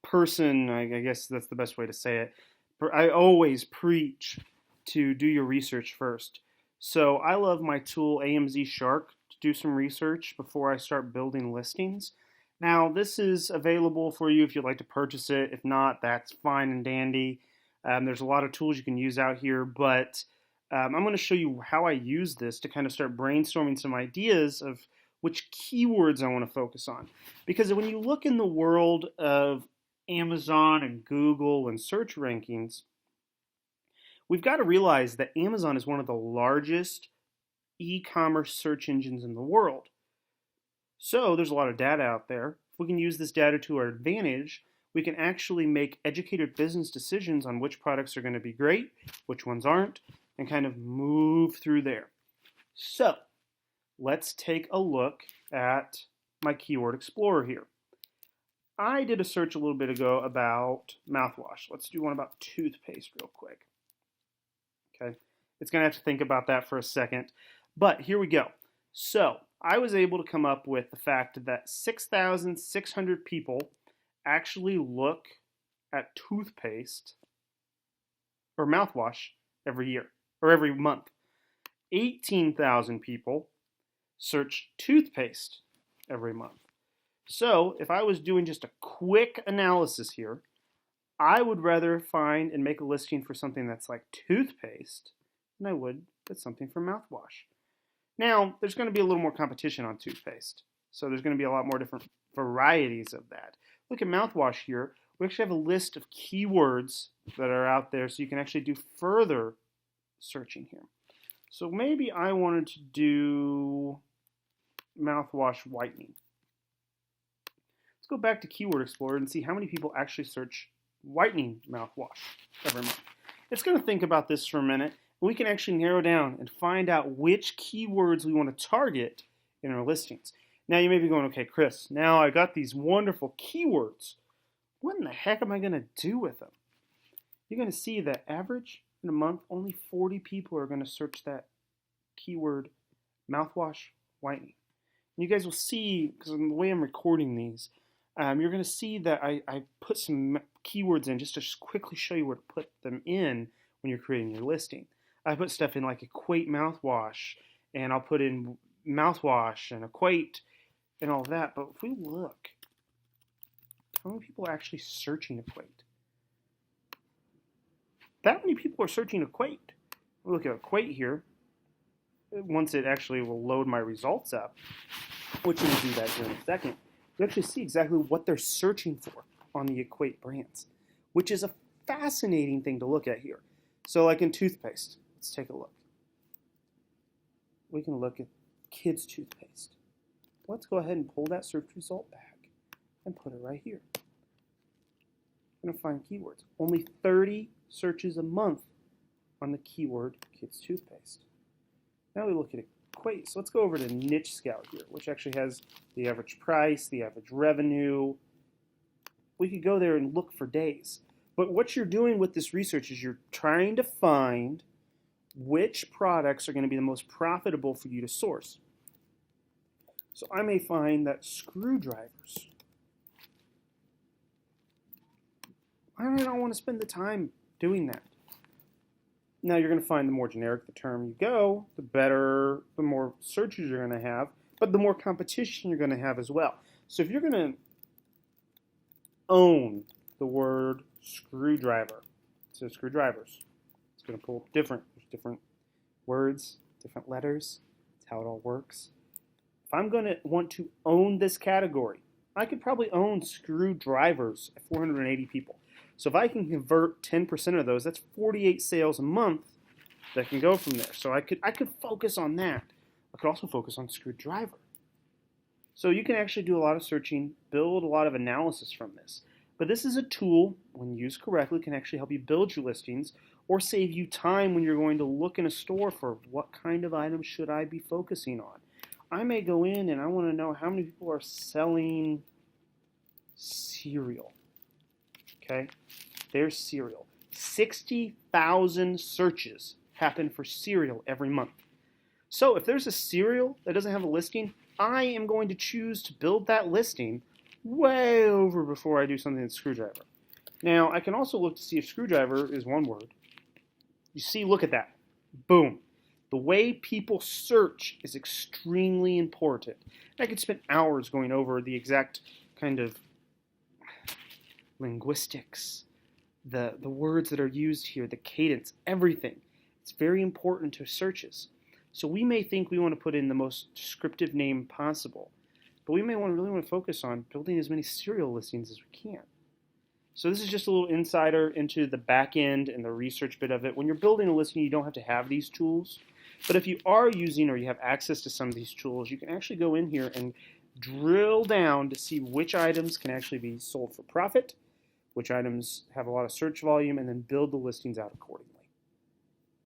person, I guess that's the best way to say it. I always preach to do your research first. So I love my tool AMZ Shark to do some research before I start building listings. Now, this is available for you if you'd like to purchase it. If not, that's fine and dandy. There's a lot of tools you can use out here, but I'm going to show you how I use this to kind of start brainstorming some ideas of which keywords I want to focus on. Because when you look in the world of Amazon and Google and search rankings, we've got to realize that Amazon is one of the largest e-commerce search engines in the world. So there's a lot of data out there. If we can use this data to our advantage, we can actually make educated business decisions on which products are going to be great, which ones aren't, and kind of move through there. So let's take a look at my Keyword Explorer here. I did a search a little bit ago about mouthwash. Let's do one about toothpaste real quick. Okay, it's going to have to think about that for a second, but here we go. So I was able to come up with the fact that 6,600 people actually look at toothpaste or mouthwash every year or every month. 18,000 people search toothpaste every month. So if I was doing just a quick analysis here, I would rather find and make a listing for something that's like toothpaste than I would with something for mouthwash. Now, there's going to be a little more competition on toothpaste. So there's going to be a lot more different varieties of that. Look at mouthwash here. We actually have a list of keywords that are out there so you can actually do further searching here. So maybe I wanted to do mouthwash whitening. Let's go back to Keyword Explorer and see how many people actually search whitening mouthwash every month. It's going to think about this for a minute. We can actually narrow down and find out which keywords we want to target in our listings. Now you may be going, okay, Chris, now I got these wonderful keywords. What in the heck am I going to do with them? You're going to see that average in a month, only 40 people are going to search that keyword mouthwash whitening. And you guys will see, because of the way I'm recording these, you're going to see that I put some keywords in just to quickly show you where to put them in when you're creating your listing. I put stuff in like equate mouthwash, and I'll put in mouthwash and equate and all that. But if we look, how many people are actually searching equate? That many people are searching equate. We'll look at equate here. Once it actually will load my results up, which we'll do that here in a second, you actually see exactly what they're searching for on the equate brands, which is a fascinating thing to look at here. So like in toothpaste, let's take a look. We can look at kids' toothpaste. Let's go ahead and pull that search result back and put it right here. I'm going to find keywords. Only 30 searches a month on the keyword kids' toothpaste. Now we look at equate. So let's go over to Niche Scout here, which actually has the average price, the average revenue. We could go there and look for days. But what you're doing with this research is you're trying to find which products are going to be the most profitable for you to source. So I may find that screwdrivers. I don't want to spend the time doing that. Now you're going to find the more generic the term you go, the better, the more searches you're going to have, but the more competition you're going to have as well. So if you're going to own the word screwdriver, so screwdrivers, it's going to pull up there's different words, different letters. That's how it all works. If I'm going to want to own this category, I could probably own screwdrivers at 480 people. So if I can convert 10% of those, that's 48 sales a month that can go from there. So I could focus on that. I could also focus on screwdriver. So you can actually do a lot of searching, build a lot of analysis from this. But this is a tool, when used correctly, can actually help you build your listings or save you time when you're going to look in a store for what kind of items should I be focusing on. I may go in and I want to know how many people are selling cereal. Okay, there's cereal. 60,000 searches happen for cereal every month. So if there's a cereal that doesn't have a listing, I am going to choose to build that listing way over before I do something with screwdriver. Now, I can also look to see if screwdriver is one word. You see, look at that. Boom. The way people search is extremely important. I could spend hours going over the exact kind of linguistics, the words that are used here, the cadence, everything. It's very important to searches. So we may think we want to put in the most descriptive name possible, but we may really want to focus on building as many serial listings as we can. So this is just a little insider into the back end and the research bit of it. When you're building a listing, you don't have to have these tools. But if you are using or you have access to some of these tools, you can actually go in here and drill down to see which items can actually be sold for profit, which items have a lot of search volume, and then build the listings out accordingly.